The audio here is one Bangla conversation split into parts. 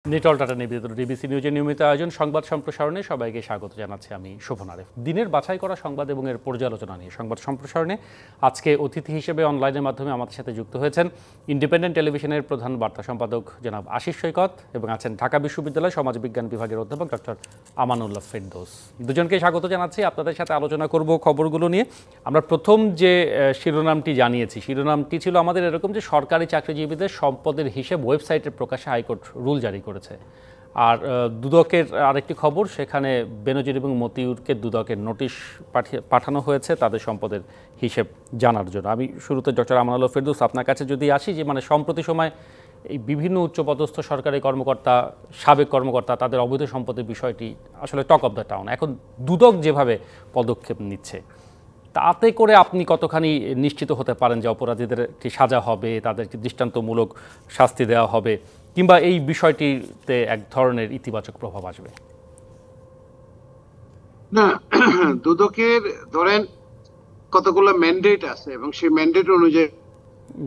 নিটল টাটা নিবেদিত ডিবিসি নিউজের নিয়মিত আয়োজন সংবাদ সম্প্রসারণে সবাইকে স্বাগত জানাচ্ছি আমি শোভন আরেফ। দিনের বাছাই করা সংবাদ এবং এর পর্যালোচনা নিয়ে সংবাদ সম্প্রসারণে আজকে অতিথি হিসেবে অনলাইনের মাধ্যমে আমাদের সাথে যুক্ত হয়েছেন ইন্ডিপেন্ডেন্ট টেলিভিশনের প্রধান বার্তা সম্পাদক জনাব আশিস সৈকত এবং আছেন ঢাকা বিশ্ববিদ্যালয় সমাজবিজ্ঞান বিভাগের অধ্যাপক ডক্টর আমানুল্লাহ ফেরদৌস। দুজনকে স্বাগত জানাচ্ছি। আপনাদের সাথে আলোচনা করব খবরগুলো নিয়ে। আমরা প্রথম যে শিরোনামটি জানিয়েছি, শিরোনামটি ছিল আমাদের এরকম যে সরকারি চাকরিজীবীদের সম্পদের হিসেব ওয়েবসাইটের প্রকাশে হাইকোর্ট রুল জারি করেছে। আর দুদকের আরেকটি খবর, সেখানে বেনজির এবং মতিউরকে দুদকের নোটিশ পাঠানো হয়েছে তাদের সম্পদের হিসেব জানার জন্য। আমি শুরুতে ডক্টর আমানুল্লাহ ফেরদৌস আপনার কাছে যদি আসি, যে সম্প্রতি সময় এই বিভিন্ন উচ্চপদস্থ সরকারি কর্মকর্তা, সাবেক কর্মকর্তা, তাদের অবৈধ সম্পদের বিষয়টি আসলে টক অফ দ্য টাউন। এখন দুদক যেভাবে পদক্ষেপ নিচ্ছে, তাতে করে আপনি কতখানি নিশ্চিত হতে পারেন যে অপরাধীদের একটি সাজা হবে, তাদেরকে দৃষ্টান্তমূলক শাস্তি দেওয়া হবে, কিংবা এই বিষয়টিতে এক ধরনের ইতিবাচক প্রভাব আসবে? না, দুদকের ধরেন কতগুলো ম্যান্ডেট আছে এবং সেই ম্যান্ডেট অনুযায়ী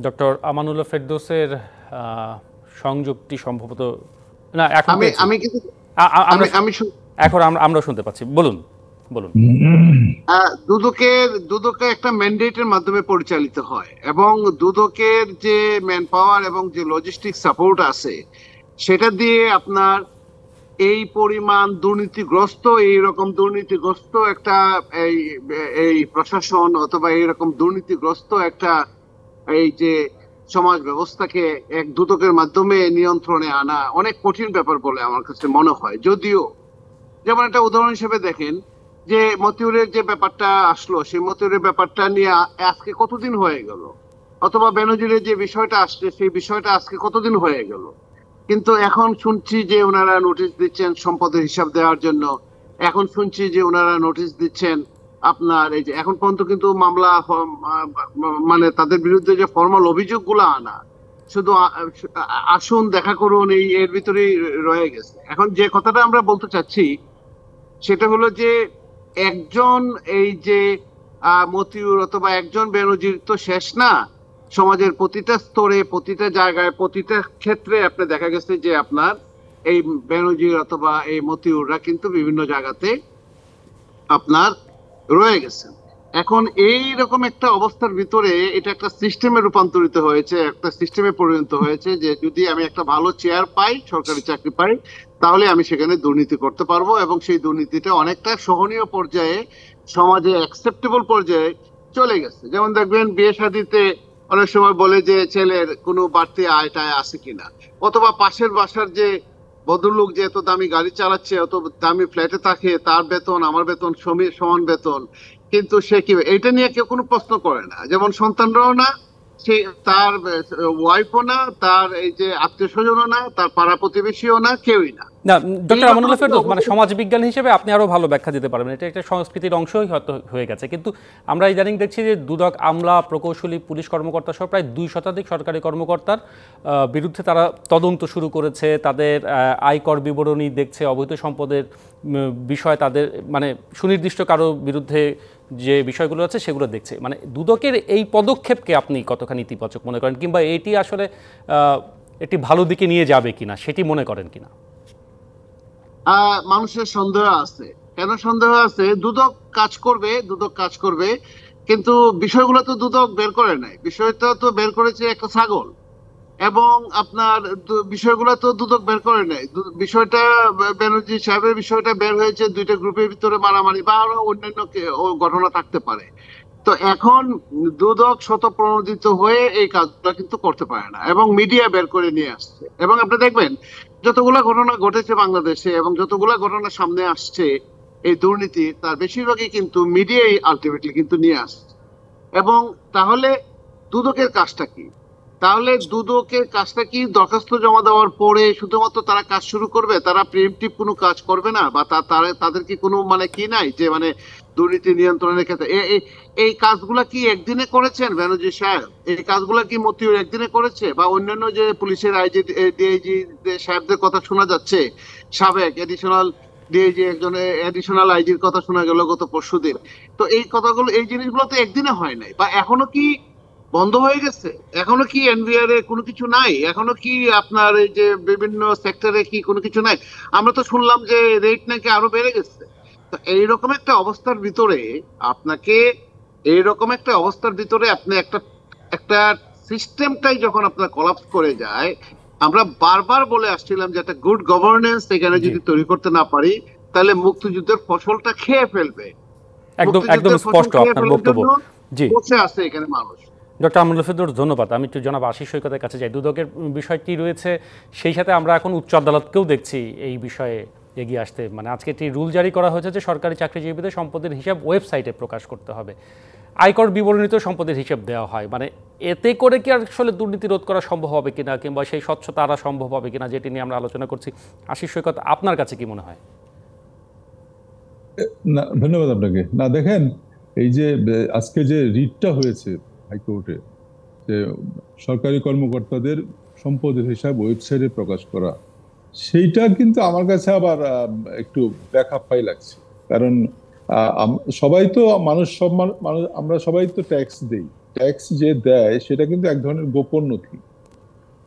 ডক্টর আমানুল্লাহ ফেরদৌসের সংযোগটি সম্ভবত না, এখন আমরা শুনতে পাচ্ছি। বলুন বলুন। দুদকে একটা ম্যান্ডেটের মাধ্যমে পরিচালিত হয় এবং দুদকের যে ম্যান পাওয়ার এবং যে লজিস্টিক সাপোর্ট আছে, সেটা দিয়ে আপনার এই পরিমাণ দুর্নীতিগ্রস্ত, এইরকম দুর্নীতিগ্রস্ত একটা এই প্রশাসন অথবা এইরকম দুর্নীতিগ্রস্ত একটা এই যে সমাজ ব্যবস্থাকে এক দুদকের মাধ্যমে নিয়ন্ত্রণে আনা অনেক কঠিন ব্যাপার বলে আমার কাছে মনে হয়। যদিও যেমন একটা উদাহরণ হিসেবে দেখেন যে মতিউরের যে ব্যাপারটা আসলো, সেই মতিউরের ব্যাপারটা নিয়ে আজকে কতদিন হয়ে গেল, অথবা বেনজিরের যে বিষয়টা আসছে সেই বিষয়টা আজকে কতদিন হয়ে গেল, কিন্তু এখন শুনছি যে ওনারা নোটিশ দিচ্ছেন সম্পদের হিসাব দেওয়ার জন্য। এখন শুনছি যে ওনারা নোটিশ দিচ্ছেন আপনার এই যে এখন পর্যন্ত কিন্তু মামলা মানে তাদের বিরুদ্ধে যে ফর্মাল অভিযোগগুলো আনা, শুধু আসুন দেখা করুন, এর ভিতরেই রয়ে গেছে। এখন যে কথাটা আমরা বলতে চাচ্ছি সেটা হলো যে একজন এই যে মতিউর অথবা একজন বেনজির তো শেষ না। সমাজের প্রতিটা স্তরে, প্রতিটা জায়গায়, প্রতিটা ক্ষেত্রে আপনি দেখা গেছে যে আপনার এই বেনজির অথবা এই মতিউররা কিন্তু বিভিন্ন জায়গাতে আপনার রয়ে গেছে। এখন এই রকম একটা অবস্থার ভিতরে এটা একটা সিস্টেমে রূপান্তরিত হয়েছে, একটা সিস্টেমে পরিণত হয়েছে যে যদি আমি একটা ভালো চেয়ার পাই, সরকারি চাকরি পাই, তাহলে আমি সেখানে দুর্নীতি করতে পারবো এবং সেই দুর্নীতিটা অনেকটা সহনীয় পর্যায়ে, সমাজে অ্যাকসেপ্টেবল পর্যায়ে চলে গেছে। যেমন দেখবেন বিয়ে শাদীতে অনেক সময় বলে যে ছেলের কোনো বাড়তি আয় টায় আছে কিনা, অথবা পাশের বাসার যে ভদ্রলোক যে এত দামি গাড়ি চালাচ্ছে, অত দামি ফ্ল্যাটে থাকে, তার বেতন আমার বেতন সমান বেতন, কিন্তু সে কি, এটা নিয়ে কেউ কোনো প্রশ্ন করে না। যেমন সন্তানরাও না, সে তার ওয়াইফও না, তার এই যে আত্মীয় স্বজনও না, তার পাড়া প্রতিবেশীও না, কেউই না। ডক্টর আমানুল্লাহ ফেরদৌস, সমাজবিজ্ঞান হিসেবে আপনি আরো ভালো ব্যাখ্যা দিতে পারবেন, এটা একটা সংস্কৃতির অংশই হয়তো হয়ে গেছে। কিন্তু আমরা ইদানিং দেখছি যে দুদক আমলা, প্রকৌশলী, পুলিশ কর্মকর্তা সহ প্রায় 2 শতাধিক সরকারি কর্মকর্তার বিরুদ্ধে তারা তদন্ত শুরু করেছে। তাদের আয়কর বিবরণী দেখছে, অবৈধ সম্পদের বিষয় তাদের সুনির্দিষ্ট কারো বিরুদ্ধে যে বিষয়গুলো আছে সেগুলো দেখছে। দুদকের এই পদক্ষেপকে আপনি কতখানি ইতিবাচক মনে করেন, কিংবা এটি আসলে একটি ভালো দিকে নিয়ে যাবে কিনা সেটি মনে করেন কিনা? মানুষের সন্দেহ আছে। কেন সন্দেহ আছে? দুদক কাজ করবে, কিন্তু বিষয়গুলো তো দুদক বের করে নাই। বিষয়টা তো বের করেছে একটা ছাগল, এবং আপনার বিষয়গুলো তো দুদক বের করে নাই। বিষয়টা বেনজির সাহেবের বিষয়টা বের হয়েছে 2টা গ্রুপের ভিতরে মারামারি বা আরো অন্যান্য ঘটনা থাকতে পারে। তো এখন দুদক শতপ্রণোদিত হয়ে এই কাজটা কিন্তু করতে পারে না, এবং মিডিয়া বের করে নিয়ে আসছে। এবং আপনি দেখবেন যতগুলা ঘটনা ঘটেছে বাংলাদেশে এবং যতগুলা ঘটনা সামনে আসছে এই দুর্নীতি, তার বেশিরভাগই কিন্তু মিডিয়াই আলটিমেটলি কিন্তু নিয়ে আসছে। এবং তাহলে দুদকের কাজটা কি? দরখাস্ত জমা দেওয়ার পরে শুধুমাত্র তারা কাজ শুরু করবে? তারা প্রিএমপ্টিভ কোনো কাজ করবে না? বা তাদের কি কোনো কি নাই যে দুর্নীতি নিয়ন্ত্রণের ক্ষেত্রে এই কাজগুলা কি একদিনে করেছেন বেনজির সাহেব? এই কাজগুলা কি মতিউর একদিনে করেছে? বা অন্যান্য যে পুলিশের আইজি, ডিআইজি সাহেবদের কথা শোনা যাচ্ছে, সাবেক এডিশনাল ডিআইজি, একজন এডিশনাল আইজির কথা শোনা গেল গত পরশুদিন। তো এই কথাগুলো, এই জিনিসগুলো তো একদিনে হয় নাই। বা এখনো কি বন্ধ হয়ে গেছে? এখনো কি এনবিআর এ কোনো কিছু নাই? এখনো কি আপনার এই যে বিভিন্ন সেক্টরে কি কোনো কিছু নাই? আমরা তো শুনলাম যে রেট নাকি আরো বেড়ে গেছে। তো এইরকম একটা অবস্থার ভিতরে আপনাকে এইরকম একটা অবস্থার ভিতরে আপনি একটা একটা সিস্টেমটাই যখন আপনার কলাপস করে যায়, আমরা বারবার বলে আসছিলাম যে একটা গুড গভর্নেন্স এখানে জি, যদি তৈরি করতে না পারি, তাহলে মুক্তিযুদ্ধের ফসলটা খেয়ে ফেলবে। একদম একদম মুক্তিযুদ্ধের ফসল স্পষ্ট খেয়ে আপনার ফেলার বক্তব্য। জন্য জি, বসে আছে এখানে মানুষ। ডক্টর আমরুল ফেদুর, ধন্যবাদ। আমি একটু জনাব আশিস সৈকতের কাছে যাই। দুদকের বিষয়টি রয়েছে, সেই সাথে আমরা এখন উচ্চ আদালতকেও দেখছি এই বিষয়ে এগিয়ে আসতে। মানে আজকে একটি রুল জারি করা হয়েছে যে সরকারি চাকরিজীবীদের সম্পদের হিসাব ওয়েবসাইটে প্রকাশ করতে হবে। আয়কর বিবরণীতেও সম্পদের হিসাব দেওয়া হয়। মানে এতে করে কি আসলে দুর্নীতি রোধ করা সম্ভব হবে কিনা, কিংবা সেই স্বচ্ছতা আনা সম্ভব হবে কিনা, যেটি নিয়ে আমরা আলোচনা করছি। আশিস সৈকত, আপনার কাছে কি মনে হয়? না, ধন্যবাদ আপনাকে। না দেখেন, এই যে আজকে যে রিটটা হয়েছে হাইকোর্টে, যে সরকারি কর্মকর্তাদের সম্পদের হিসাব ওয়েবসাইটে প্রকাশ করা, সেইটা কিন্তু আমার কাছে আবার একটু ব্যাকআপাই লাগছে। কারণ সবাই তো মানুষ, সব মানুষ, আমরা সবাই তো ট্যাক্স দেই। ট্যাক্স যে দেয় সেটা কিন্তু এক ধরনের গোপন নথি।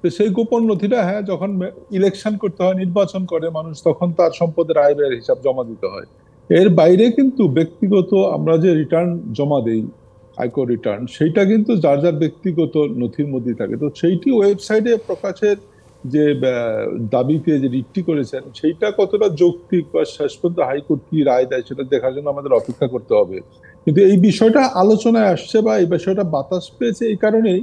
তো সেই গোপন নথিটা, হ্যাঁ, যখন ইলেকশন করতে হয়, নির্বাচন করে মানুষ, তখন তার সম্পদের আয় ব্যয়ের হিসাব জমা দিতে হয়। এর বাইরে কিন্তু ব্যক্তিগত আমরা যে রিটার্ন জমা দেই, আয়কর রিটার্ন, সেইটা কিন্তু যার যার ব্যক্তিগত নথির মধ্যেই থাকে। তো সেইটি ওয়েবসাইটে প্রকাশের যে দাবিতে যে রিটটি করেছেন, সেইটা কতটা যৌক্তিক বা শেষ পর্যন্ত হাইকোর্ট কি রায় দেয় সেটা দেখার জন্য আমাদের অপেক্ষা করতে হবে। কিন্তু এই বিষয়টা আলোচনায় আসছে বা এই বিষয়টা বাতাস পেয়েছে এই কারণেই,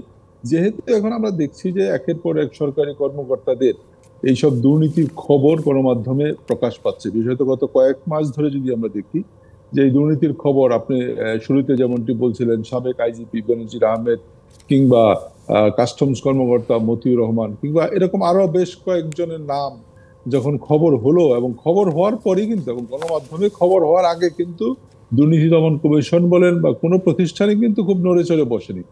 যেহেতু এখন আমরা দেখছি যে একের পর এক সরকারি কর্মকর্তাদের এইসব দুর্নীতির খবর গণমাধ্যমে প্রকাশ পাচ্ছে। বিশেষত গত কয়েক মাস ধরে যদি আমরা দেখি যে এই দুর্নীতির খবর, আপনি শুরুতে যেমনটি বলছিলেন, সাবেক আইজিপি বেনজির আহমেদ, কিংবা কাস্টমস কর্মকর্তা মতিউর রহমান, কিংবা এরকম আরো বেশ কয়েকজনের নাম যখন খবর হলো, এবং খবর হওয়ার পরেই কিন্তু, এবং গণমাধ্যমে খবর হওয়ার আগে কিন্তু দুর্নীতি দমন কমিশন বলেন বা কোনো প্রতিষ্ঠানে কিন্তু খুব নড়ে চড়ে বসেনি।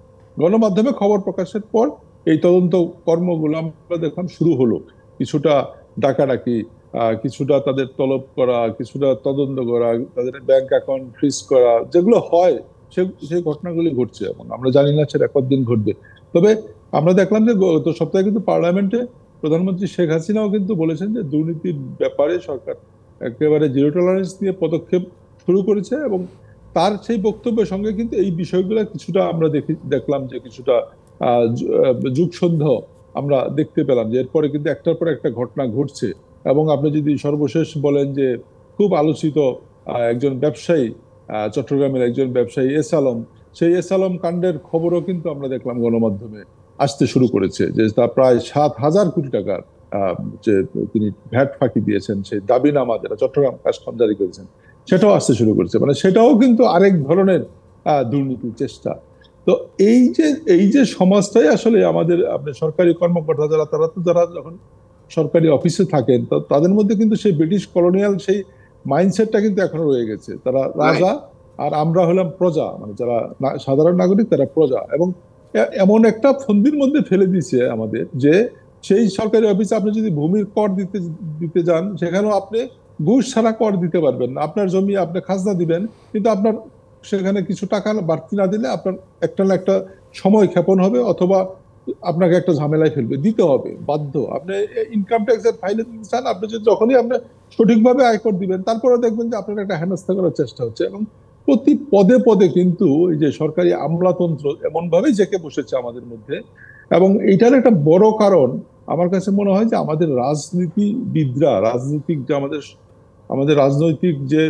গণমাধ্যমে খবর প্রকাশের পর এই তদন্ত কর্মগুলো আমরা দেখলাম শুরু হলো। কিছুটা ডাকাডাকি, কিছুটা তাদের তলব করা, কিছুটা তদন্ত করা, তাদের ব্যাংক অ্যাকাউন্ট ফ্রিজ করা, যেগুলো হয় সেই ঘটনাগুলি ঘটছে, এবং আমরা জানি না সেটা কতদিন ঘটবে। তবে আমরা দেখলাম যে গত সপ্তাহে কিন্তু পার্লামেন্টে প্রধানমন্ত্রী শেখ হাসিনাও কিন্তু বলেছেন যে দুর্নীতির ব্যাপারে সরকার একেবারে জিরো টলারেন্স দিয়ে পদক্ষেপ শুরু করেছে, এবং তার সেই বক্তব্যের সঙ্গে কিন্তু এই বিষয়গুলো কিছুটা আমরা দেখলাম যে কিছুটা যুগসন্দেহ আমরা দেখতে পেলাম, যে এরপরে কিন্তু একটার পর একটা ঘটনা ঘটছে। এবং আপনি যদি সর্বশেষ বলেন যে খুব আলোচিত একজন ব্যবসায়ী, চট্টগ্রামের একজন ব্যবসায়ী এস আলম, সেই এস আলম কাণ্ডের খবরও কিন্তু আমরা দেখলাম গণমাধ্যমে আসতে শুরু করেছে, যে তা প্রায় 7,000 কোটি টাকার যে তিনি ভ্যাট ফাঁকি দিয়েছেন, সেই দাবিনামা যারা চট্টগ্রাম কাস্টম জারি করেছেন, সেটাও আসতে শুরু করেছে। মানে সেটাও কিন্তু আরেক ধরনের দুর্নীতির চেষ্টা। তো এই যে সমাজটাই আসলে আমাদের, আপনি সরকারি কর্মকর্তা যারা, তারা তো যারা যখন সরকারি অফিসে থাকেন, তো তাদের মধ্যে কিন্তু সেই ব্রিটিশ কলোনিয়াল সেই মাইন্ডসেটটা কিন্তু এখনো রয়ে গেছে। তারা রাজা আর আমরা হলাম প্রজা, মানে যারা সাধারণ নাগরিক তারা প্রজা। এবং এমন একটা ফন্দির মধ্যে ফেলে দিয়েছে আমাদের, যে সেই সরকারি অফিসে আপনি যদি ভূমির কর দিতে দিতে যান, সেখানেও আপনি ঘুষ ছাড়া কর দিতে পারবেন না। আপনার জমি আপনি খাজনা দিবেন, কিন্তু আপনার সেখানে কিছু টাকা বাড়তি না দিলে আপনার একটা না একটা সময় ক্ষেপণ হবে, অথবা আপনাকে একটা ঝামেলায় ফেলবে, দিতে হবে বাধ্য। আপনি ইনকাম ট্যাক্সের ফাইলে দিতে চান, আপনি যদি যখনই আপনি সঠিকভাবে আয়কর দিবেন, তারপরে দেখবেন যে আপনার একটা হেনস্থা করার চেষ্টা হচ্ছে। এবং প্রতি পদে পদে কিন্তু এই যে সরকারি আমলাতন্ত্র এমন ভাবে জেঁকে বসেছে আমাদের মধ্যে। এবং এইটার একটা বড় কারণ আমার কাছে মনে হয় যে আমাদের রাজনীতিবিদরা, রাজনীতিক যে আমাদের আমাদের রাজনৈতিক যে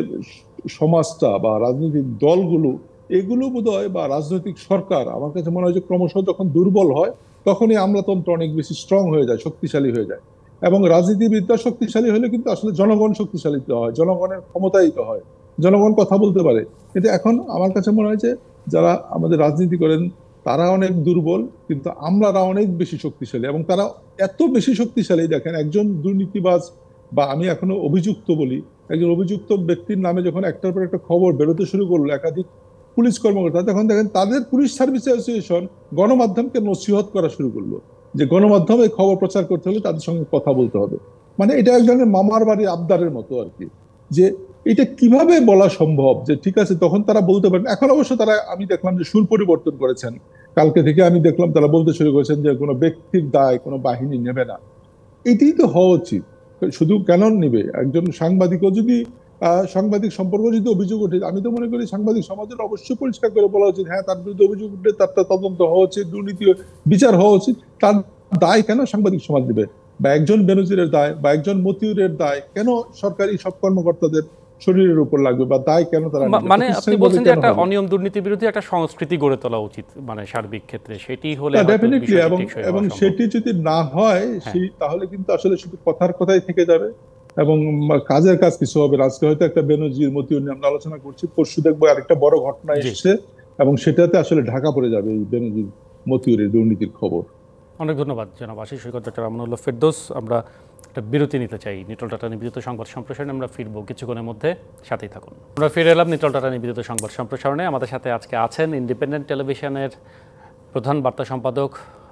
সমাজটা বা রাজনৈতিক দলগুলো, এগুলো বোধহয়, বা রাজনৈতিক সরকার, আমার কাছে মনে হয় যে ক্রমশ যখন দুর্বল হয়, তখনই আমলাতন্ত্র অনেক বেশি স্ট্রং হয়ে যায়, শক্তিশালী হয়ে যায়। এবং রাজনীতিবিদরা শক্তিশালী হলে কিন্তু আসলে জনগণ শক্তিশালী হয়, জনগণের ক্ষমতায়িত হয়, জনগণ কথা বলতে পারে। কিন্তু এখন আমার কাছে মনে হয় যে যারা আমাদের রাজনীতি করেন তারা অনেক দুর্বল, কিন্তু আমলারা অনেক বেশি শক্তিশালী। এবং তারা এত বেশি শক্তিশালী, দেখেন একজন দুর্নীতিবাজ, বা আমি এখনো অভিযুক্ত বলি, একজন অভিযুক্ত ব্যক্তির নামে যখন একটার পর একটা খবর বেরোতে শুরু করলো একাধিক পুলিশ কর্মকর্তা, তখন দেখেন তাদের পুলিশ সার্ভিস অ্যাসোসিয়েশন গণমাধ্যমকে নসিহত করা শুরু করলো, যে গণমাধ্যমে খবর প্রচার করতে হলে তাদের সঙ্গে কথা বলতে হবে। মানে এটা এক ধরনের মামার বাড়ির আবদারের মতো আর কি। যে এটা কিভাবে বলা সম্ভব যে ঠিক আছে, তখন তারা বলতে পারেন। এখন অবশ্য তারা, আমি দেখলাম যে সুর পরিবর্তন করেছেন, কালকে থেকে আমি দেখলাম তারা বলতে শুরু করেছেন যে কোনো ব্যক্তির দায় কোনো বাহিনী নেবে না। এটাই তো হওয়া উচিত। শুধু কেন নিবে? একজন সাংবাদিকও যদি সাংবাদিক সম্পর্কে যদি অভিযোগ ওঠে, আমি তো মনে করি সাংবাদিক সমাজের অবশ্যই পরিষ্কার করে বলা উচিত, হ্যাঁ তার বিরুদ্ধে অভিযোগ উঠলে তার তদন্ত হওয়া উচিত, দুর্নীতি বিচার হওয়া উচিত। তার দায় কেন সাংবাদিক সমাজ দিবে? বা একজন বেনজিরের দায় বা একজন মতিউরের দায় কেন সরকারি সব কর্মকর্তাদের শরীরের উপর লাগবে, বা দায় কেন তারা নেবে? মানে আপনি বলছেন যে কেন একটা হবে? অনিয়ম দুর্নীতির বিরুদ্ধে একটা সংস্কৃতি গড়ে তোলা উচিত, মানে সার্বিক ক্ষেত্রে সেটি হলে না, হয়তো ডেফিনেটলি। বিষয়টি এবং টেকসই হওয়া এবং সম্ভব। সেটি যদি না হয় হ্যাঁ। তাহলে কিন্তু আসলে শুধু কথার কথাই থেকে যাবে এবং কাজের কাজ কিছু হবে না। আজকে হয়তো একটা বেনজির মতিউর নিয়ে আমরা আলোচনা করছি, পরশু দেখবো আরেকটা বড় ঘটনা জি। এসছে এবং সেটাতে আসলে ঢাকা পড়ে যাবে এই বেনজির মতিউরের দুর্নীতির খবর। অনেক ধন্যবাদ জনাব আশিস সৈকত, ডক্টর আমানুল্লাহ ফেরদৌস। আমরা একটা বিরতি নিতে চাই, নিটল টাটা নিবেদিত সংবাদ সম্প্রসারণে আমরা ফিরবো কিছুক্ষণের মধ্যে, সাথেই থাকুন। আমরা ফিরে এলাম নিটল টাটা নিবেদিত সংবাদ সম্প্রসারণে। আমাদের সাথে আজকে আছেন ইন্ডিপেন্ডেন্ট টেলিভিশনের প্রধান বার্তা সম্পাদক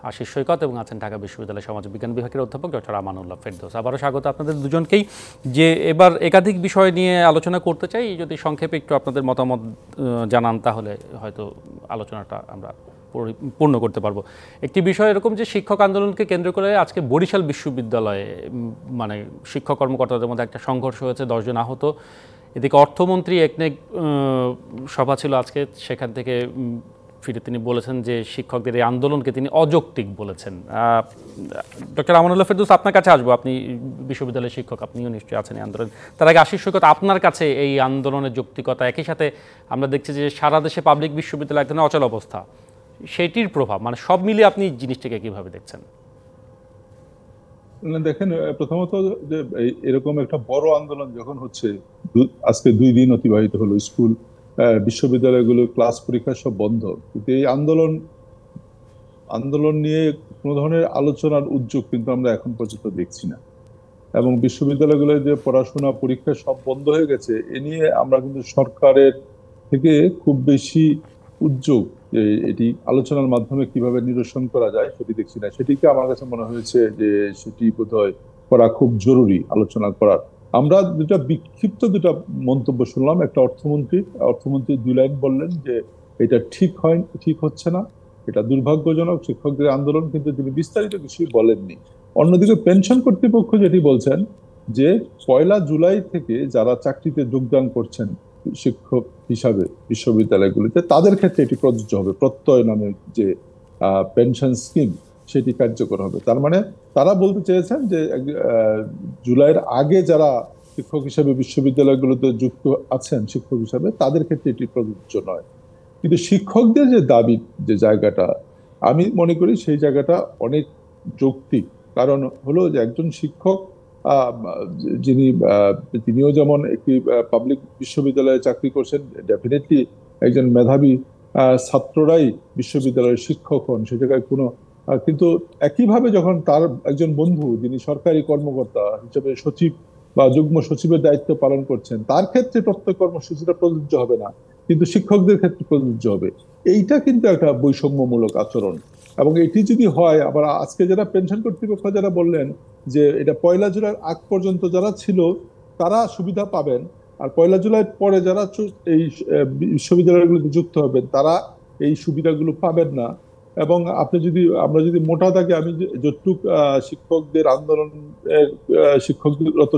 আশিস সৈকত এবং আছেন ঢাকা বিশ্ববিদ্যালয়ের সমাজবিজ্ঞান বিভাগের অধ্যাপক ডক্টর আমানুল্লাহ ফেরদৌস। আবারও স্বাগত আপনাদের দুজনকেই। যে এবার একাধিক বিষয় নিয়ে আলোচনা করতে চাই, যদি সংক্ষেপে একটু আপনাদের মতামত জানান তাহলে হয়তো আলোচনাটা আমরা পূর্ণ করতে পারবো। একটি বিষয় এরকম যে শিক্ষক আন্দোলনকে কেন্দ্র করে আজকে বরিশাল বিশ্ববিদ্যালয়ে মানে শিক্ষক কর্মকর্তাদের মধ্যে একটা সংঘর্ষ হয়েছে, 10 জন আহত। এদিকে অর্থমন্ত্রী একনেক সভা ছিল আজকে, সেখান থেকে ফিরে তিনি বলেছেন যে শিক্ষকদের এই আন্দোলনকে তিনি অযৌক্তিক বলেছেন। ডক্টর আমানুল্লাহ ফেরদৌস, আপনার কাছে আসবো, আপনি বিশ্ববিদ্যালয়ের শিক্ষক, আপনিও নিশ্চয়ই আছেন এই আন্দোলন। তার আগে আশিস সৈকত, আপনার কাছে এই আন্দোলনের যৌক্তিকতা, একই সাথে আমরা দেখছি যে সারা দেশে পাবলিক বিশ্ববিদ্যালয় এক ধরনের অচল অবস্থা, সেটির প্রভাব, মানে সব মিলিয়ে আপনি জিনিসটাকে কিভাবে দেখছেন? দেখেন, প্রথমত যে এরকম একটা বড় আন্দোলন যখন হচ্ছে, আজকে 2 দিন অতিবাহিত হলো, স্কুল বিশ্ববিদ্যালয়গুলো ক্লাস পরীক্ষা সব বন্ধ, কিন্তু এই আন্দোলন নিয়ে কোনো ধরনের আলোচনার উদ্যোগ কিন্তু আমরা এখন পর্যন্ত দেখছি না। এবং বিশ্ববিদ্যালয়গুলোর যে পড়াশোনা পরীক্ষা সব বন্ধ হয়ে গেছে, এ নিয়ে আমরা কিন্তু সরকারের থেকে খুব বেশি উদ্যোগ যে এটি আলোচনার মাধ্যমে কিভাবে নিরসন করা যায় সেটি দেখছি না। সেটিকে আমার কাছে মনে হয়েছে যে সেটি বোধহয় করা খুব জরুরি, আলোচনা করার। আমরা বিক্ষিপ্ত দুটা মন্তব্য শুনলাম। একটা অর্থমন্ত্রী 2 লাইন বললেন যে এটা ঠিক হচ্ছে না, এটা দুর্ভাগ্যজনক শিক্ষকদের আন্দোলন, কিন্তু তিনি বিস্তারিত কিছুই বলেননি। অন্যদিকে পেনশন কর্তৃপক্ষ যেটি বলছেন যে 1 জুলাই থেকে যারা চাকরিতে যোগদান করছেন শিক্ষক হিসাবে বিশ্ববিদ্যালয়গুলিতে, তাদের ক্ষেত্রে এটি প্রযোজ্য হবে। প্রত্যয় নামে যে পেনশন স্কিম, সেটি কার্যকর হবে। তার মানে তারা বলতে চেয়েছেন যে জুলাইয়ের আগে যারা শিক্ষক হিসাবে বিশ্ববিদ্যালয়গুলোতে যুক্ত আছেন শিক্ষক হিসাবে, তাদের ক্ষেত্রে এটি প্রযোজ্য নয়। কিন্তু শিক্ষকদের যে দাবি, যে জায়গাটা, আমি মনে করি সেই জায়গাটা অনেক যৌক্তিক। কারণ হলো যে একজন শিক্ষক তিনিও যেমন একটি পাবলিক বিশ্ববিদ্যালয়ে চাকরি করছেন, ডেফিনেটলি একজন মেধাবী ছাত্ররাই বিশ্ববিদ্যালয়ের শিক্ষক হন, সে জায়গায় কোনো কিন্তু একইভাবে যখন তার একজন বন্ধু যিনি সরকারি কর্মকর্তা হিসেবে সচিব বা যুগ্ম সচিবের দায়িত্ব পালন করছেন, তার ক্ষেত্রে প্রত্যেক কর্মসূচিটা প্রযোজ্য হবে না, কিন্তু শিক্ষকদের ক্ষেত্রে প্রযোজ্য হবে। এইটা কিন্তু একটা বৈষম্যমূলক আচরণ। এবং এটি যদি হয়, আবার আজকে যারা পেনশন কর্তৃপক্ষ যারা বললেন যে এটা 1 জুলাইয়ের আগ পর্যন্ত যারা ছিল তারা সুবিধা পাবেন, আর 1 জুলাইয়ের পরে যারা এই বিশ্ববিদ্যালয়গুলোতে যুক্ত হবেন তারা এই সুবিধাগুলো পাবেন না। এবং আমরা যদি মোটা দাগে, আমি যতটুক শিক্ষকদের আন্দোলন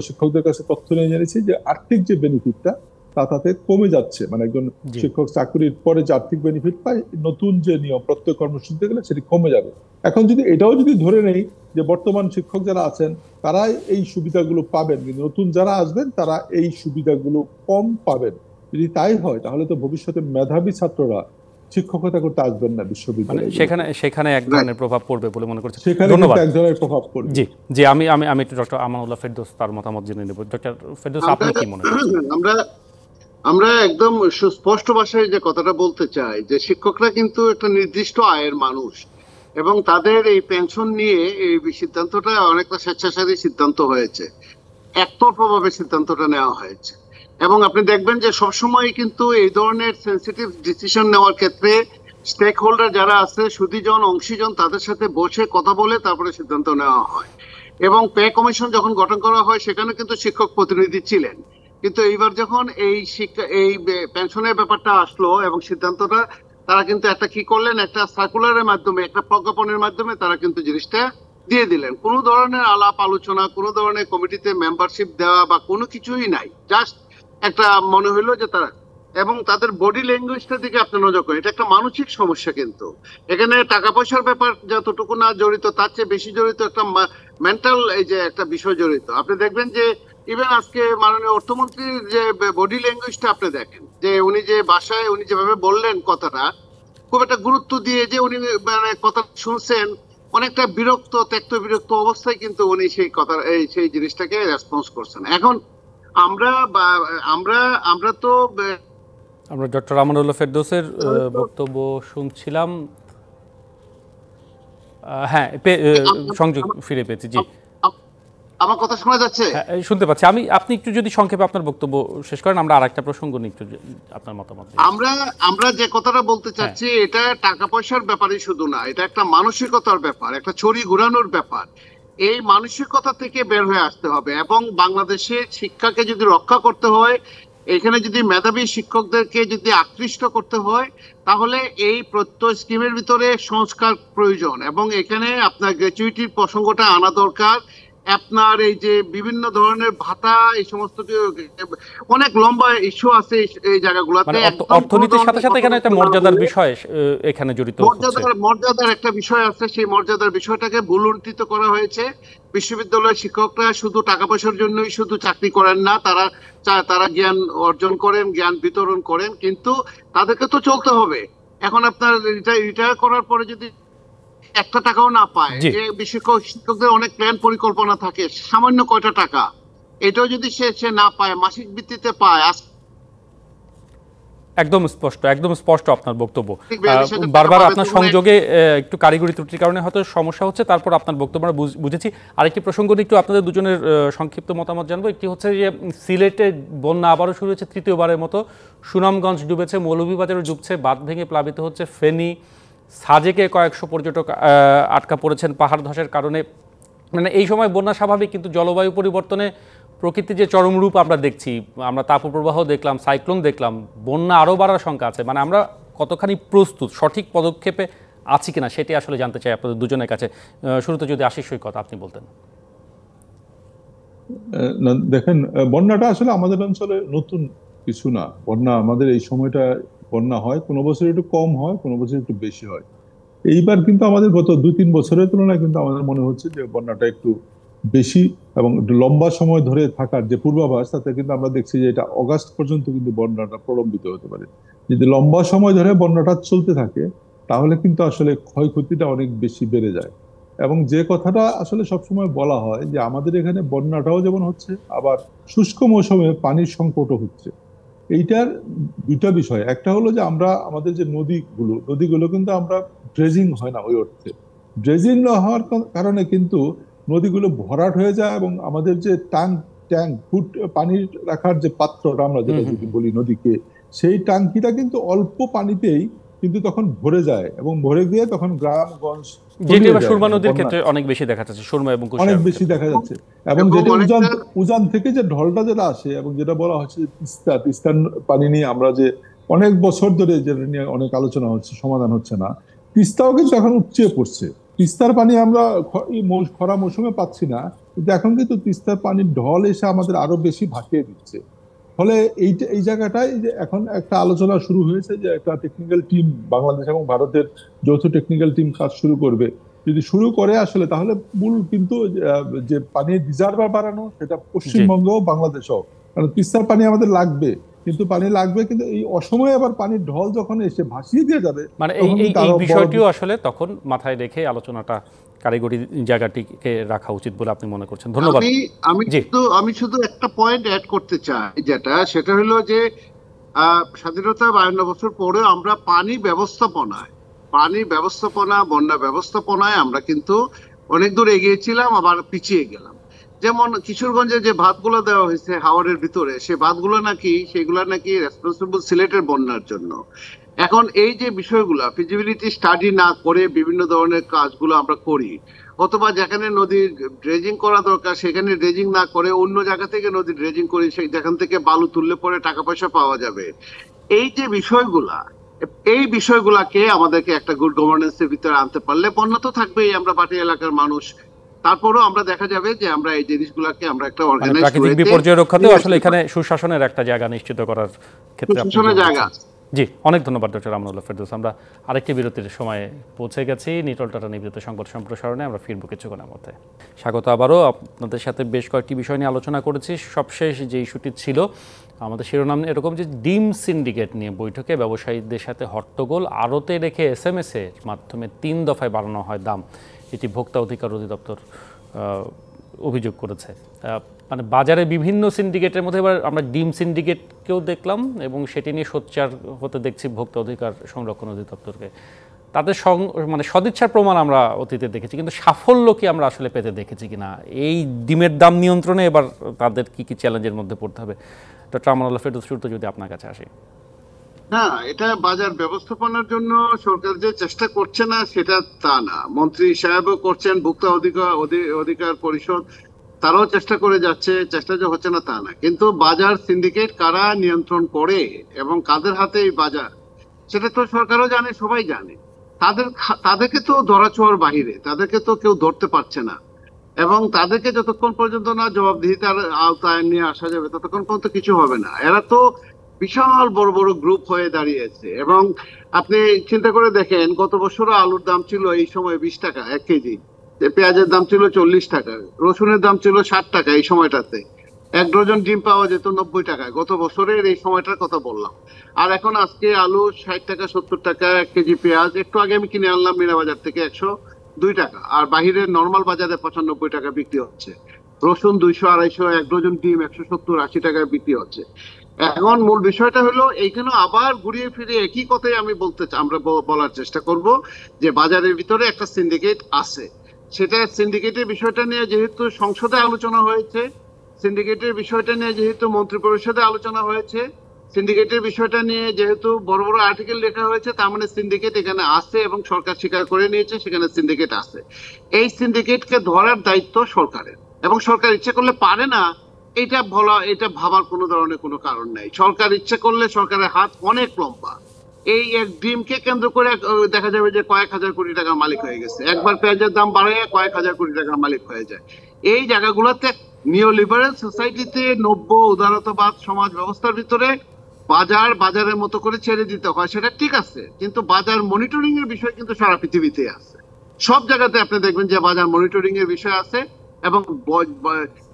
শিক্ষকদের কাছে তথ্য নিয়ে জেনেছি যে আর্থিক যে বেনিফিটটা তাতে কমে যাচ্ছে। মানে একজন শিক্ষক চাকরির পরে যে আর্থিক বেনিফিট পায়, নতুন যে নিয়ম প্রত্যেক কর্মসূচিতে গেলে সেটি কমে যাবে। এখন এটাও যদি ধরে নেই যে বর্তমান শিক্ষক যারা আছেন তারাই এই সুবিধাগুলো পাবেন, কিন্তু নতুন যারা আসবেন তারা এই সুবিধাগুলো কম পাবেন, যদি তাই হয় তাহলে তো ভবিষ্যতে মেধাবী ছাত্ররা শিক্ষকতা করতে আসবেন না বিশ্ববিদ্যালয়ে। সেখানে এক ধরনের প্রভাব পড়বে বলে মনে করছেন? ধন্যবাদ। এক ধরনের প্রভাব পড়বে। জি, আমি একটু ডক্টর আমানুল্লাহ ফেরদৌস তার মতামত জেনে নেব। ডক্টর ফেরদৌস, আপনি কি মনে করছেন? আমরা একদম সুস্পষ্ট ভাষায় যে কথাটা বলতে চাই যে শিক্ষকরা কিন্তু একটা নির্দিষ্ট আয়ের মানুষ, এবং তাদের এই পেনশন নিয়ে এই সিদ্ধান্তটা অনেকটা স্বেচ্ছাচারী সিদ্ধান্ত হয়েছে, একতরফাভাবে সিদ্ধান্তটা নেওয়া হয়েছে। এবং আপনি দেখবেন যে সবসময় কিন্তু এই ধরনের সেন্সিটিভ ডিসিশন নেওয়ার ক্ষেত্রে স্টেক হোল্ডার যারা আছে, সুদীজন অংশীজন, তাদের সাথে বসে কথা বলে তারপরে সিদ্ধান্ত নেওয়া হয়। এবং পে কমিশন যখন গঠন করা হয় সেখানে কিন্তু শিক্ষক প্রতিনিধি ছিলেন, কিন্তু এইবার যখন এই পেনশনের ব্যাপারটা আসলো এবং সিদ্ধান্তটা তারা কিন্তু একটা কি করলেন, একটা সার্কুলারের মাধ্যমে, একটা প্রজ্ঞাপনের মাধ্যমে তারা কিন্তু জিনিসটা দিয়ে দিলেন। কোনো ধরনের আলাপ আলোচনা, কোনো ধরনের কমিটিতে মেম্বারশিপ দেওয়া বা কোনো কিছুই নাই, জাস্ট একটা মনে হইলো যে তারা, এবং তাদের বডি ল্যাঙ্গুয়েজটার দিকে আপনি নজর করেন, এটা একটা মানসিক সমস্যা। কিন্তু এখানে টাকা পয়সার ব্যাপার যতটুকু না জড়িত, তার চেয়ে বেশি জড়িত একটা মেন্টাল এই যে একটা বিষয় জড়িত। আপনি দেখবেন যে ইভেন আজকে মাননীয় অর্থমন্ত্রীর যে বডি ল্যাঙ্গুয়েজটা আপনি দেখেন, যে উনি যে বাসায় উনি যেভাবে বললেন কথাটা, খুব একটা গুরুত্ব দিয়ে যে উনি মানে কথা শুনছেন, অনেকটা বিরক্ত, ত্যক্ত বিরক্ত অবস্থায় কিন্তু উনি সেই কথা সেই জিনিসটাকে রেসপন্স করছেন। এখন আমরা আমরা আমরা তো আমরা ডক্টর আমানুল্লাহ ফেরদৌসের বক্তব্য শুনছিলাম। হ্যাঁ, সংযোগ ফিরে পেয়েছি। জি, আমার কথা শোনা যাচ্ছে? হ্যাঁ, শুনতে পাচ্ছি আমি। আপনি একটু যদি সংক্ষেপে আপনার বক্তব্য শেষ করেন, আমরা আরেকটা প্রসঙ্গ নিয়ে একটু আপনার মতামত। আমরা যে কথাটা বলতে চাচ্ছি, এটা টাকা পয়সার ব্যাপারই শুধু না, এটা একটা মানসিকতার ব্যাপার, একটা ছড়ি ঘুরানোর ব্যাপার। এই মানসিকতা থেকে বের হয়ে আসতে হবে, এবং বাংলাদেশের শিক্ষাকে যদি রক্ষা করতে হয়, এখানে যদি মেধাবী শিক্ষকদেরকে যদি আকৃষ্ট করতে হয়, তাহলে এই প্রত্যয় স্কিমের ভিতরে সংস্কার প্রয়োজন, এবং এখানে আপনার গ্র্যাচুইটির প্রসঙ্গটা আনা দরকার। আপনার এই যে বিভিন্ন ধরনের ভাতা, এই সমস্ত অনেক লম্বা ইস্যু আছে এই জায়গাগুলোতে। অর্থনীতির সাথে সাথে এখানে একটা মর্যাদার বিষয় এখানে জড়িত, মর্যাদার একটা বিষয় আছে। সেই মর্যাদার বিষয়টাকে ভুলুণ্ঠিত করা হয়েছে। বিশ্ববিদ্যালয়ের শিক্ষকরা শুধু টাকা পয়সার জন্যই শুধু চাকরি করেন না, তারা জ্ঞান অর্জন করেন, জ্ঞান বিতরণ করেন, কিন্তু তাদেরকে তো চলতে হবে। এখন আপনার রিটায়ার করার পরে যদি একটা টাকাও না পায়, যে শিক্ষকদের অনেক প্ল্যান পরিকল্পনা থাকে, সামান্য কয়টা টাকা, এটাও যদি সে না পায়, মাসিক ভিত্তিতে পায়। একদম স্পষ্ট আপনার বক্তব্য। বারবার আপনার সংযোগে একটু কারিগরি ত্রুটির কারণে হয়তো সমস্যা হচ্ছে, তারপর আপনার বক্তব্য আমরা বুঝেছি। আরেকটি প্রসঙ্গ নিয়ে একটু আপনাদের দুজনের সংক্ষিপ্ত মতামত জানবো। একটি হচ্ছে যে সিলেটে বন্যা আবারও শুরু হয়েছে তৃতীয়বারের মতো। সুনামগঞ্জ ডুবেছে, মৌলভীবাজারও ডুবছে, বাঁধ ভেঙে প্লাবিত হচ্ছে ফেনী, সাজেকে কয়েকশো পর্যটক আটকা পড়েছেন পাহাড় ধসের কারণে। মানে এই সময় বন্যা স্বাভাবিক, কিন্তু জলবায়ু পরিবর্তনে প্রকৃতির যে চরম রূপ আমরা দেখছি, আমরা তাপপ্রবাহ দেখলাম, সাইক্লোন দেখলাম, বন্যা আরও বাড়ার শঙ্কা আছে। মানে আমরা কতখানি প্রস্তুত, সঠিক পদক্ষেপে আছি কিনা, সেটি আসলে জানতে চাই আপনাদের দুজনের কাছে। শুরুতে যদি আশিস সৈকত আপনি বলতেন। দেখেন, বন্যাটা আসলে আমাদের অঞ্চলে নতুন কিছু না। বন্যা আমাদের এই সময়টা বন্যা হয়, কোনো বছর একটু কম হয়, কোনো বছর একটু বেশি হয়। এইবার কিন্তু আমাদের গত 2-3 বছরের তুলনায় কিন্তু আমাদের মনে হচ্ছে যে বন্যাটা একটু বেশি, এবং লম্বা সময় ধরে থাকার যে পূর্বাভাস, তাতে কিন্তু আমরা দেখছি যে এটা অগাস্ট পর্যন্ত কিন্তু বন্যাটা প্রলম্বিত হতে পারে। যদি লম্বা সময় ধরে বন্যাটা চলতে থাকে, তাহলে কিন্তু আসলে ক্ষয়ক্ষতিটা অনেক বেশি বেড়ে যায়। এবং যে কথাটা আসলে সবসময় বলা হয় যে আমাদের এখানে বন্যাটাও যেমন হচ্ছে, আবার শুষ্ক মৌসুমে পানির সংকটও হচ্ছে। এইটার দুইটা বিষয়। একটা হলো যে আমরা আমাদের যে নদীগুলো কিন্তু আমরা ড্রেজিং হয় না ওই অর্থে। ড্রেজিং না হওয়ার কারণে কিন্তু নদীগুলো ভরাট হয়ে যায়, এবং আমাদের যে ট্যাঙ্ক পানির রাখার যে পাত্রটা আমরা যেটা যদি বলি নদীকে, সেই ট্যাঙ্কিটা কিন্তু অল্প পানিতেই কিন্তু তখন ভরে যায়, এবং ভরে গিয়ে তখন গ্রামগঞ্জ, যেটি সুরমা নদীর ক্ষেত্রে অনেক বেশি দেখা যাচ্ছে, সুরমা এবং অনেক বেশি দেখা যাচ্ছে। এবং যেটা উজান থেকে যে ঢলটা যেটা আসে, এবং যেটা বলা হচ্ছে তিস্তার পানি নিয়ে আমরা যে অনেক বছর ধরে যেটা নিয়ে অনেক আলোচনা হচ্ছে, সমাধান হচ্ছে না। তিস্তাও কিন্তু এখন উপচে পড়ছে। তিস্তার পানি আমরা খরা মৌসুমে পাচ্ছি না, কিন্তু এখন কিন্তু তিস্তার পানির ঢল এসে আমাদের আরো বেশি ভাসিয়ে দিচ্ছে। ফলে এই জায়গাটায় যে এখন একটা আলোচনা শুরু হয়েছে যে একটা টেকনিক্যাল টিম, বাংলাদেশ এবং ভারতের যৌথ টেকনিক্যাল টিম কাজ শুরু করবে। যদি শুরু করে আসলে, তাহলে মূল কিন্তু যে পানির রিজার্ভার বাড়ানো, সেটা পশ্চিমবঙ্গ ও বাংলাদেশও, কারণ তিস্তার পানি আমাদের লাগবে, কিন্তু পানি লাগবে, কিন্তু এই অসময়ে আবার পানির ঢল যখন এসে ভাসিয়ে দিয়ে যাবে, মানে এই বিষয়টিও আসলে তখন মাথায় রেখে আলোচনাটা কারিগরি জায়গাটিকে রাখা উচিত বলে আপনি মনে করছেন। ধন্যবাদ। আমি শুধু একটা পয়েন্ট অ্যাড করতে চাই, সেটা হলো যে স্বাধীনতা 52 বছর পরে আমরা পানি ব্যবস্থাপনা, বন্যা ব্যবস্থাপনায় আমরা কিন্তু অনেক দূর এগিয়েছিলাম, আবার পিছিয়ে গেলাম। যেমন কিশোরগঞ্জে যে ভাতগুলো দেওয়া হয়েছে হাওড়ের ভিতরে, সেই ভাতগুলো সেগুলা নাকি রেসপন্সিবল সিলেটের বন্যার জন্য। এখন এই যে বিষয়গুলো ফিজিবিলিটি স্টাডি না করে বিভিন্ন ধরনের কাজগুলো আমরা করি, অথবা যেখানে নদীর ড্রেজিং করা দরকার সেখানে ড্রেজিং না করে অন্য জায়গা থেকে নদী ড্রেজিং করি, যেখান থেকে বালু তুললে পরে টাকা পয়সা পাওয়া যাবে। এই যে বিষয়গুলা, এই বিষয়গুলাকে আমাদেরকে একটা গুড গভর্নেন্সের ভিতরে আনতে পারলে বন্যা তো থাকবেই, আমরা পার্টি এলাকার মানুষ, তারপরেও আমরা দেখা যাবে যে আমরা এই জিনিসগুলোকে আমরা একটা অর্গানাইজ প্রাকৃতিক বিপর্যয় রক্ষাতেও আসলে এখানে সুশাসনের একটা জায়গা নিশ্চিত করার ক্ষেত্রে জায়গা। জি, অনেক ধন্যবাদ ডক্টর আমানুল্লাহ ফেরদৌস। আমরা আরেকটি বিরতির সময়ে পৌঁছে গেছি। নিটল টাটা নিবেদিত সংবাদ সম্প্রসারণে আমরা ফিরবো কিছুক্ষণের মধ্যে। স্বাগত আবারও। আপনাদের সাথে বেশ কয়েকটি বিষয় নিয়ে আলোচনা করেছি। সবশেষ যে ইস্যুটি ছিল আমাদের শিরোনাম এরকম যে ডিম সিন্ডিকেট নিয়ে বৈঠকে ব্যবসায়ীদের সাথে হট্টগোল, আড়তে রেখে SMS এর মাধ্যমে 3 দফায় বাড়ানো হয় দাম, এটি ভোক্তা অধিকার অধিদপ্তর অভিযোগ করেছে। মানে বাজারে বিভিন্ন সিন্ডিকেটের মধ্যে এবার আমরা ডিম সিন্ডিকেটকেও দেখলাম এবং সেটি নিয়ে সোচ্চার হতে দেখছি ভোক্তা অধিকার সংরক্ষণ অধিদপ্তরকে। তাদের মানে সদিচ্ছার প্রমাণ আমরা অতীতে দেখেছি, কিন্তু সাফল্য কি আমরা আসলে পেতে দেখেছি কিনা, এই ডিমের দাম নিয়ন্ত্রণে এবার তাদের কি কি চ্যালেঞ্জের মধ্যে পড়তে হবে? ডক্টর আমানুল্লাহ ফেরদৌস, শুরুতে যদি আপনার কাছে আসি। না, এটা বাজার ব্যবস্থাপনার জন্য সরকার যে চেষ্টা করছে না সেটা তা না, মন্ত্রী সাহেবও করছেন, ভোক্তা অধিকার পরিষদ তারাও চেষ্টা করে যাচ্ছে, চেষ্টা যে হচ্ছে না তা না, কিন্তু বাজার সিন্ডিকেট কারা নিয়ন্ত্রণ করে এবং কাদের হাতে এই বাজার সেটা তো সরকারও জানে, সবাই জানে। তাদেরকে তো ধরাছোঁয়ার বাহিরে, তাদেরকে তো কেউ ধরতে পারছে না, এবং তাদেরকে যতক্ষণ পর্যন্ত না জবাবদিহিতার আওতায় নিয়ে আসা যাবে ততক্ষণ পর্যন্ত কিছু হবে না। এরা তো বিশাল বড় বড় গ্রুপ হয়ে দাঁড়িয়েছে, এবং আপনি চিন্তা করে দেখেন গত বছরও আলুর দাম ছিল এই সময় 20 টাকা 1 কেজি, পেঁয়াজের দাম ছিল 40 টাকা, রসুনের দাম ছিল 60 টাকা এই সময়টাতে, 1 ডজন ডিম পাওয়া যেত 90 টাকায়, গত বছরের এই সময়টার কথা বললাম। আর এখন আজকে আলু 60 টাকা 70 টাকা 1 কেজি, পেঁয়াজ একটু আগে আমি কিনে আনলাম মিনা বাজার থেকে 102 টাকা, আর বাহিরের নর্মাল বাজারে 95 টাকা বিক্রি হচ্ছে। রসুন 200 250, 1 ডজন ডিম 170 80 টাকায় বিক্রি হচ্ছে। এখন মূল বিষয়টা হলো এইখানে আবার ঘুরিয়ে ফিরে একই কথাই আমরা বলার চেষ্টা করব যে বাজারের ভিতরে একটা সিন্ডিকেট আছে। সেটা সিন্ডিকেটের বিষয়টা নিয়ে যেহেতু সংসদে আলোচনা হয়েছে, সিন্ডিকেটের বিষয়টা নিয়ে যেহেতু মন্ত্রী পরিষদে আলোচনা হয়েছে, সিন্ডিকেটের বিষয়টা নিয়ে যেহেতু বড় বড় আর্টিকেল লেখা হয়েছে, তার মানে সিন্ডিকেট এখানে আছে এবং সরকার স্বীকার করে নিয়েছে সেখানে সিন্ডিকেট আছে। এই সিন্ডিকেটকে ধরার দায়িত্ব সরকারের, এবং সরকার ইচ্ছে করলে পারে না এটা ভাবার কোনো ধরনের কোনো কারণ নাই। সরকার ইচ্ছে করলে, সরকারের হাত অনেক লম্বা, এই এক ডিমকে কেন্দ্র করে দেখা যাবে যে কয়েক হাজার কোটি টাকার মালিক হয়ে গেছে, একবার পেঁয়াজের দাম বাড়ায় কয়েক হাজার কোটি টাকার মালিক হয়ে যায়। এই জায়গাগুলোতে নিওলিবারাল সোসাইটিতে, নব্য উদারতাবাদ সমাজ ব্যবস্থার ভিতরে বাজারের মতো করে ছেড়ে দিতে হয়, সেটা ঠিক আছে, কিন্তু বাজার মনিটরিং এর বিষয় কিন্তু সারা পৃথিবীতে আছে। সব জায়গাতে আপনি দেখবেন যে বাজার মনিটরিং এর বিষয় আছে এবং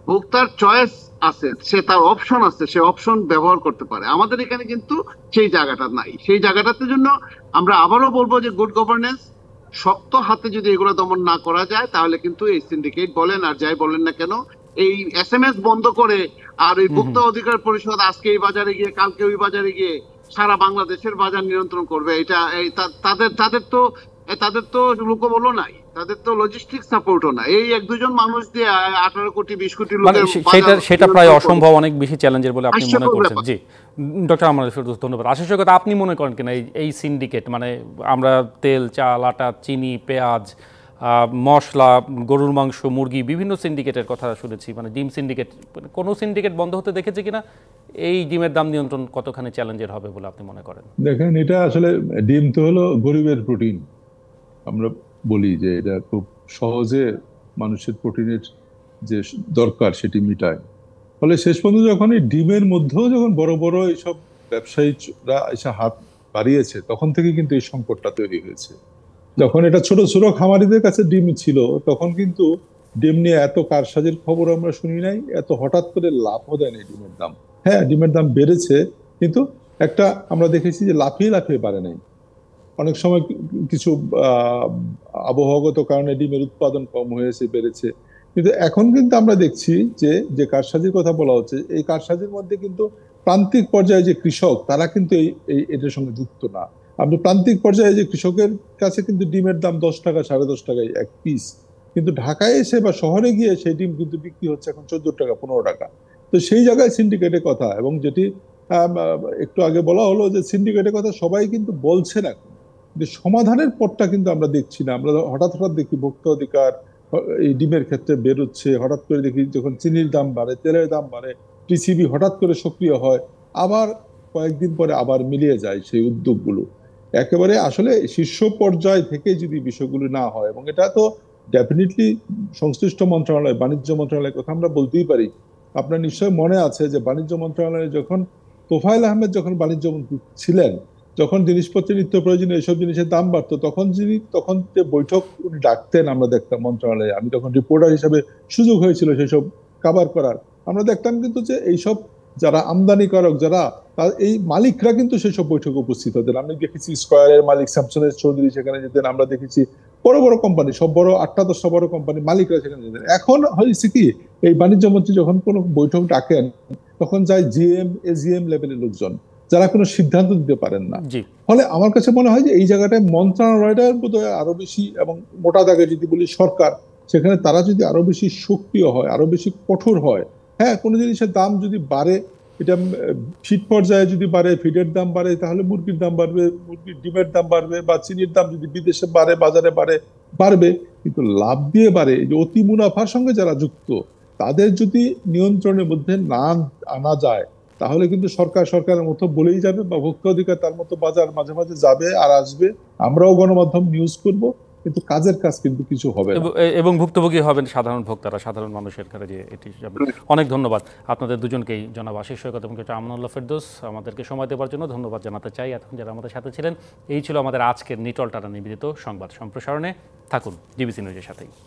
ভোক্তার চয়েস আছে, সে তার অপশন আছে, সে অপশন ব্যবহার করতে পারে। আমাদের এখানে কিন্তু সেই জায়গাটা নাই। সেই জায়গাটাতে জন্য আমরা আবারও বলবো যে গুড গভর্নেন্স, শক্ত হাতে যদি এগুলো দমন না করা যায় তাহলে কিন্তু এই সিন্ডিকেট বলেন আর যাই বলেন না কেন, এই SMS বন্ধ করে আর এই ভোক্তা অধিকার পরিষদ আজকে এই বাজারে গিয়ে কালকে ওই বাজারে গিয়ে সারা বাংলাদেশের বাজার নিয়ন্ত্রণ করবে, এটা তাদের তো লোকবলও নাই, তাদের তো লজিস্টিক সাপোর্টও নাই। এই 1-2 জন মানুষ দিয়ে 18 কোটি 20 কোটি লোকের সেটা প্রায় অসম্ভব, অনেক বেশি চ্যালেঞ্জের বলে আপনি মনে করছেন? জি, ডক্টর আমানুল্লাহ ফেরদৌস, ধন্যবাদ। আশিস কথা, আপনি মনে করেন কিনা এই সিন্ডিকেট, মানে আমরা তেল, চাল, আটা, চিনি, পেঁয়াজ, মশলা, গরুর মাংস, মুরগি, বিভিন্ন সিন্ডিকেটের কথা শুনেছি, মানে ডিম সিন্ডিকেট, কোনো সিন্ডিকেট বন্ধ হতে দেখেছে কিনা? এই ডিমের দাম নিয়ন্ত্রণ কতখানি চ্যালেঞ্জের হবে বলে আপনি মনে করেন? দেখেন, এটা আসলে ডিম তো হলো গরিবের প্রোটিন। আমরা বলি যে এটা খুব সহজে মানুষের প্রোটিনের যে দরকার সেটি মিটায়। ফলে শেষ পর্যন্ত যখন এই ডিমের মধ্যেও যখন বড় বড় এইসব ব্যবসায়ীরা এসে হাত বাড়িয়েছে, তখন থেকে কিন্তু এই সংকটটা তৈরি হয়েছে। যখন এটা ছোট ছোট খামারিদের কাছে ডিম ছিল, তখন কিন্তু ডিম নিয়ে এত কারসাজির খবর আমরা শুনি নাই, এত হঠাৎ করে লাভও দেয় নাই ডিমের দাম। হ্যাঁ, ডিমের দাম বেড়েছে, কিন্তু একটা আমরা দেখেছি যে লাফিয়ে লাফিয়ে বাড়ে নাই। অনেক সময় কিছু আবহাওয়াগত কারণে ডিমের উৎপাদন কম হয়েছে, বেড়েছে, কিন্তু এখন কিন্তু আমরা দেখছি যে কারসাজির কথা বলা হচ্ছে, এই কারসাজির মধ্যে কিন্তু প্রান্তিক পর্যায়ে যে কৃষক, তারা কিন্তু এটার সঙ্গে যুক্ত না। আপনি প্রান্তিক পর্যায়ে যে কৃষকের কাছে কিন্তু ডিমের দাম 10 টাকা 10.5 টাকায় 1 পিস, কিন্তু ঢাকায় এসে বা শহরে গিয়ে সেই ডিম কিন্তু বিক্রি হচ্ছে এখন 14 টাকা 15 টাকা। তো সেই জায়গায় সিন্ডিকেটের কথা, এবং যেটি একটু আগে বলা হলো যে সিন্ডিকেটের কথা সবাই কিন্তু বলছে না, কিন্তু সমাধানের পথটা কিন্তু আমরা দেখছি না। আমরা হঠাৎ দেখি ভোক্তা অধিকার এই ডিমের ক্ষেত্রে বেরোচ্ছে, হঠাৎ করে দেখি যখন চিনির দাম বাড়ে, তেলের দাম বাড়ে, টিসিবি হঠাৎ করে সক্রিয় হয়, আবার কয়েকদিন পরে আবার মিলিয়ে যায় সেই উদ্যোগগুলো। একেবারে আসলে শীর্ষ পর্যায় থেকে যদি বিষয়গুলো না হয়, এবং এটা তো ডেফিনেটলি সংশ্লিষ্ট মন্ত্রণালয়, বাণিজ্য মন্ত্রণালয়ের কথা আমরা বলতেই পারি। আপনার নিশ্চয় মনে আছে যে বাণিজ্য মন্ত্রণালয়ে যখন তোফায়েল আহমেদ যখন বাণিজ্য মন্ত্রী ছিলেন, যখন জিনিসপত্রের নিত্য প্রয়োজনীয় এইসব জিনিসের দাম বাড়তো, তখন যে বৈঠক উনি ডাকতেন আমরা দেখতাম মন্ত্রণালয়ে। আমি তখন রিপোর্টার হিসেবে সুযোগ হয়েছিল সেসব কাভার করার। আমরা দেখতাম কিন্তু যে এইসব যারা আমদানিকারক, যারা এই মালিকরা কিন্তু সেসব বৈঠকে উপস্থিত হতেন। আমি দেখেছি স্কয়ারের মালিক শামসুনের চৌধুরী সেখানে যেতেন, আমরা দেখেছি বড় বড় কোম্পানি, সব বড় 8-10টা বড় কোম্পানি মালিকরা সেখানে যেতেন। এখন হয়েছে কি, এই বাণিজ্য মন্ত্রী যখন কোনো বৈঠক ডাকেন তখন যায় জিএম এজিএম লেভেলের লোকজন, যারা কোনো সিদ্ধান্ত দিতে পারেন না। ফলে আমার কাছে মনে হয় যে এই জায়গাটায় মন্ত্রণালয়টার বোধহয় আরো বেশি, এবং মোটা দাগে যদি বলি সরকার, সেখানে তারা যদি আরো বেশি সক্রিয় হয়, আরো বেশি কঠোর হয়। হ্যাঁ, কোনো জিনিসের দাম যদি বাড়ে, এটা ফিড পর্যায়ে যদি বাড়ে, ফিডের দাম বাড়ে, তাহলে মুরগির দাম বাড়বে, মুরগির ডিমের দাম বাড়বে, বা চিনির দাম যদি বিদেশে বাড়ে, বাজারে বাড়বে। কিন্তু লাভ দিয়ে বাড়ে, যে অতি মুনাফার সঙ্গে যারা যুক্ত, তাদের যদি নিয়ন্ত্রণের মধ্যে না আনা যায়, তাহলে কিন্তু সরকারের মতো বলেই যাবে, বা ভোক্তা অধিকার তার মতো বাজার মাঝে মাঝে যাবে আর আসবে। আমরাও গণমাধ্যম নিউজ করব, কিন্তু কাজের কাজ কিন্তু কিছু হবে না, এবং ভুক্তভোগী হবেন সাধারণ ভোক্তারা, সাধারণ মানুষের কাছে যে এটি যাবে। অনেক ধন্যবাদ আপনাদের দুজনকেই, জনাব আশিস সৈকত এবং ডক্টর আমানুল্লাহ ফেরদৌস। আমাদেরকে সময় দেওয়ার জন্য ধন্যবাদ জানাতে চাই। এখন যারা আমাদের সাথে ছিলেন, এই ছিল আমাদের আজকের নিটল টানা নিবেদিত সংবাদ সম্প্রসারণে। থাকুন ডিবিসি নিউজের সাথেই।